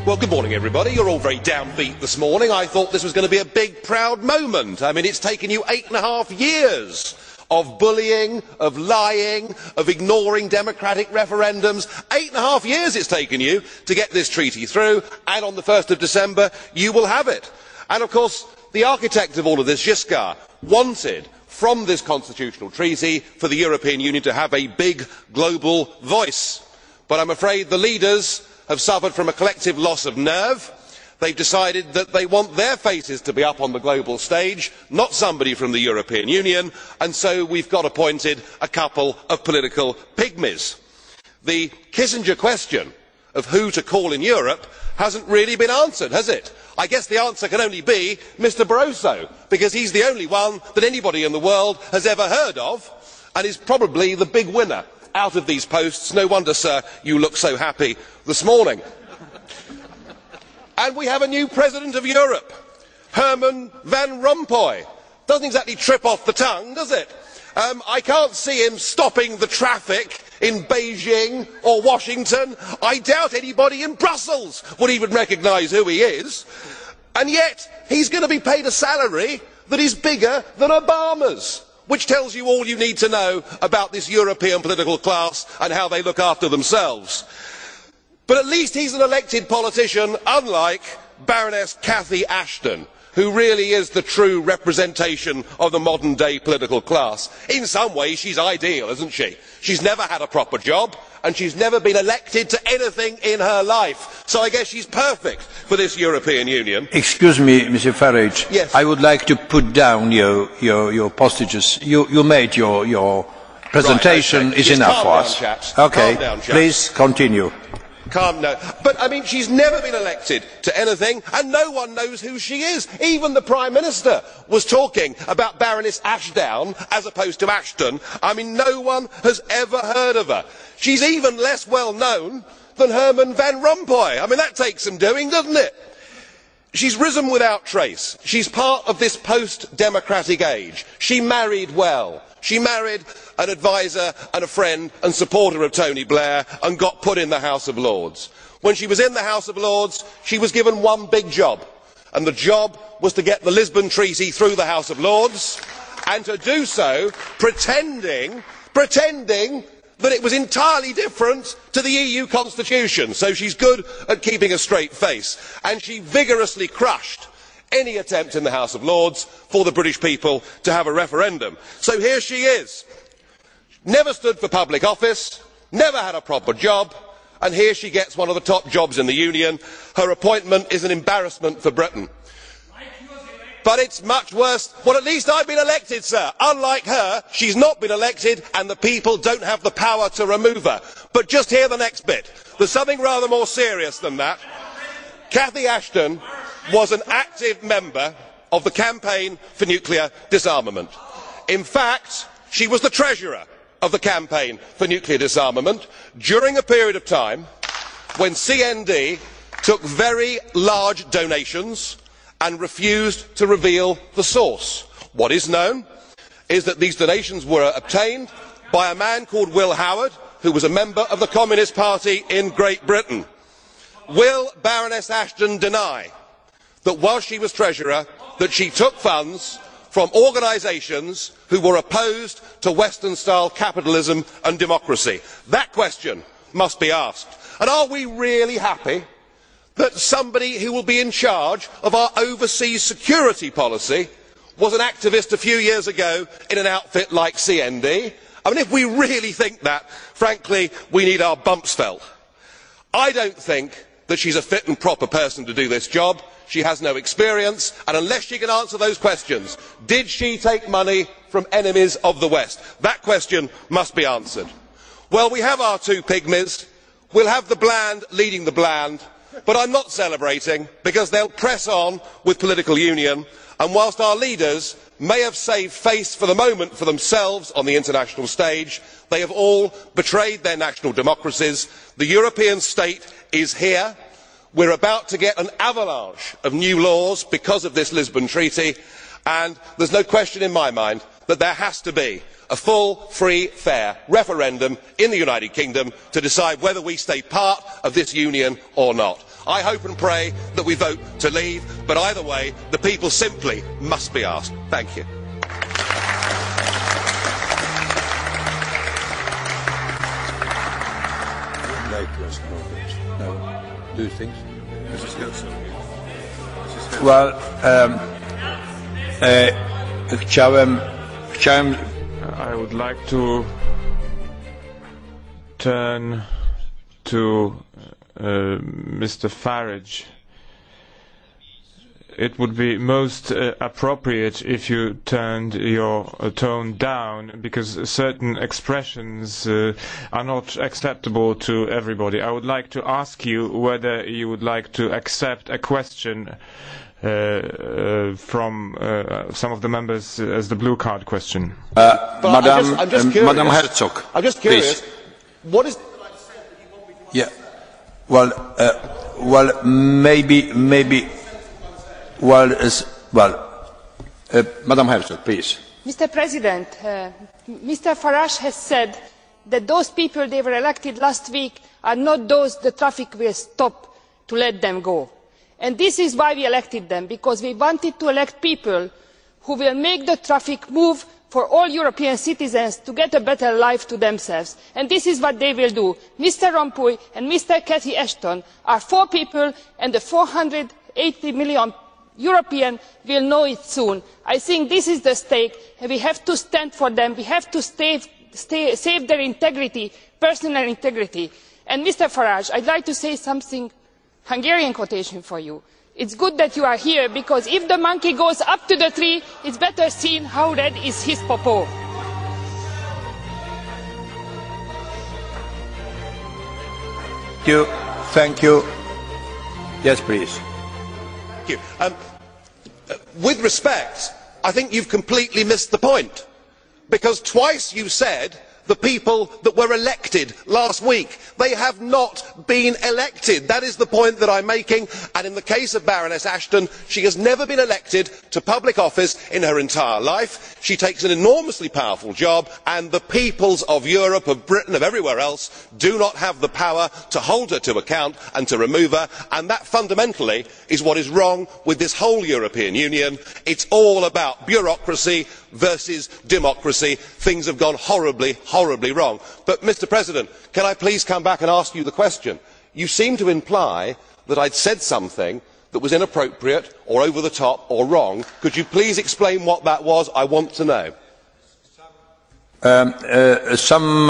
Well, good morning, everybody. You're all very downbeat this morning. I thought this was going to be a big, proud moment. I mean, it's taken you 8.5 years of bullying, of lying, of ignoring democratic referendums. 8.5 years it's taken you to get this treaty through, and on the 1st of December, you will have it. And, of course, the architect of all of this, Giscard, wanted from this constitutional treaty for the European Union to have a big global voice. But I'm afraid the leaders have suffered from a collective loss of nerve. They've decided that they want their faces to be up on the global stage, not somebody from the European Union, and so we've got appointed a couple of political pygmies. The Kissinger question of who to call in Europe hasn't really been answered, has it? I guess the answer can only be Mr Barroso, because he's the only one that anybody in the world has ever heard of, and is probably the big winner out of these posts. No wonder, sir, you look so happy this morning. And we have a new President of Europe, Herman Van Rompuy. Doesn't exactly trip off the tongue, does it? I can't see him stopping the traffic in Beijing or Washington. I doubt anybody in Brussels would even recognise who he is. And yet, he's going to be paid a salary that is bigger than Obama's, which tells you all you need to know about this European political class and how they look after themselves. But at least he's an elected politician, unlike Baroness Cathy Ashton, who really is the true representation of the modern day political class. In some ways she's ideal, isn't she? She's never had a proper job and she's never been elected to anything in her life. So I guess she's perfect for this European Union. Excuse me, Mr Farage. Yes. I would like to put down your postages. You made your presentation. Right, okay. Is Just enough for calm us. down, chaps. Okay, Calm down, chaps. please continue. No. But I mean, she's never been elected to anything and no one knows who she is. Even the Prime Minister was talking about Baroness Ashdown as opposed to Ashton. I mean, no one has ever heard of her. She's even less well known than Herman Van Rompuy. I mean, that takes some doing, doesn't it? She's risen without trace. She's part of this post-democratic age. She married well. She married an adviser and a friend and supporter of Tony Blair and got put in the House of Lords. When she was in the House of Lords, she was given one big job, and the job was to get the Lisbon Treaty through the House of Lords, and to do so pretending that it was entirely different to the EU constitution. So she's good at keeping a straight face, and she vigorously crushed any attempt in the House of Lords for the British people to have a referendum. So here she is, never stood for public office, never had a proper job, and here she gets one of the top jobs in the Union. Her appointment is an embarrassment for Britain. But it's much worse. Well, at least I've been elected, sir. Unlike her, she's not been elected and the people don't have the power to remove her. But just hear the next bit. There's something rather more serious than that. Cathy Ashton was an active member of the campaign for nuclear disarmament. In fact, she was the treasurer of the campaign for nuclear disarmament during a period of time when CND took very large donations and refused to reveal the source. What is known is that these donations were obtained by a man called Will Howard, who was a member of the Communist Party in Great Britain. Will Baroness Ashton deny that while she was treasurer, that she took funds from organisations who were opposed to Western-style capitalism and democracy? That question must be asked. And are we really happy that somebody who will be in charge of our overseas security policy was an activist a few years ago in an outfit like CND? I mean, if we really think that, frankly, we need our bumps felt. I don't think that she's a fit and proper person to do this job. She has no experience, and unless she can answer those questions, did she take money from enemies of the West? That question must be answered. Well, we have our two pygmies. We'll have the bland leading the bland, but I'm not celebrating, because they'll press on with political union, and whilst our leaders may have saved face for the moment for themselves on the international stage, they have all betrayed their national democracies. The European state is here. We are about to get an avalanche of new laws because of this Lisbon Treaty, and there is no question in my mind that there has to be a full, free, fair referendum in the United Kingdom to decide whether we stay part of this union or not. I hope and pray that we vote to leave, but either way, the people simply must be asked. Thank you. No. Do you think? Well, I would like to turn to Mr. Farage. It would be most appropriate if you turned your tone down, because certain expressions are not acceptable to everybody. I would like to ask you whether you would like to accept a question from some of the members as the blue card question. I'm just curious. Madam Herczog, I'm just curious. please. What is? Yeah. Well, maybe. Madam Herczog, please. Mr. President, Mr. Farage has said that those people they were elected last week are not those the traffic will stop to let them go. And this is why we elected them, because we wanted to elect people who will make the traffic move for all European citizens to get a better life to themselves. And this is what they will do. Mr. Rompuy and Mr. Cathy Ashton are 4 people, and the 480 million Europeans will know it soon. I think this is the stake, and we have to stand for them. We have to save their integrity, personal integrity. And Mr. Farage, I'd like to say something, Hungarian quotation for you. It's good that you are here, because if the monkey goes up to the tree, it's better seen how red is his popo. Thank you. Yes, please. Thank you. With respect, I think you've completely missed the point, because twice you said the people that were elected last week. They have not been elected. That is the point that I'm making, and in the case of Baroness Ashton, she has never been elected to public office in her entire life. She takes an enormously powerful job, and the peoples of Europe, of Britain, of everywhere else do not have the power to hold her to account and to remove her, and that fundamentally is what is wrong with this whole European Union. It's all about bureaucracy versus democracy. Things have gone horribly wrong. But, Mr. President, can I please come back and ask you the question? You seem to imply that I'd said something that was inappropriate or over the top or wrong. Could you please explain what that was? I want to know. Some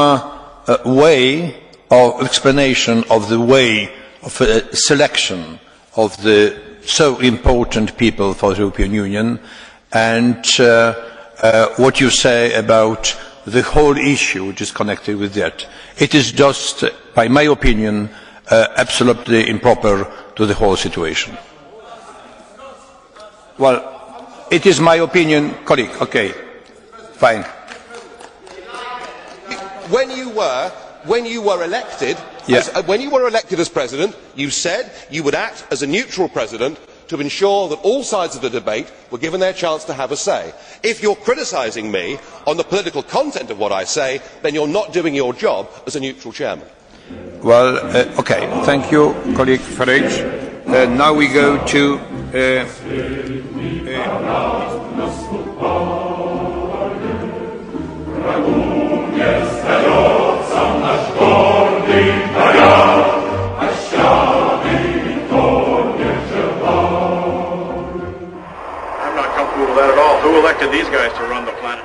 way of explanation of the way of selection of the so important people for the European Union, and what you say about the whole issue which is connected with that. It is just, by my opinion, absolutely improper to the whole situation. Well, it is my opinion, colleague. Okay, fine. When you were elected, when you were elected as president, you said you would act as a neutral president to ensure that all sides of the debate were given their chance to have a say. If you are criticising me on the political content of what I say, then you are not doing your job as a neutral chairman. Well, okay, thank you, colleague Farage. Now we go to I'm not comfortable with that at all. Who elected these guys to run the planet?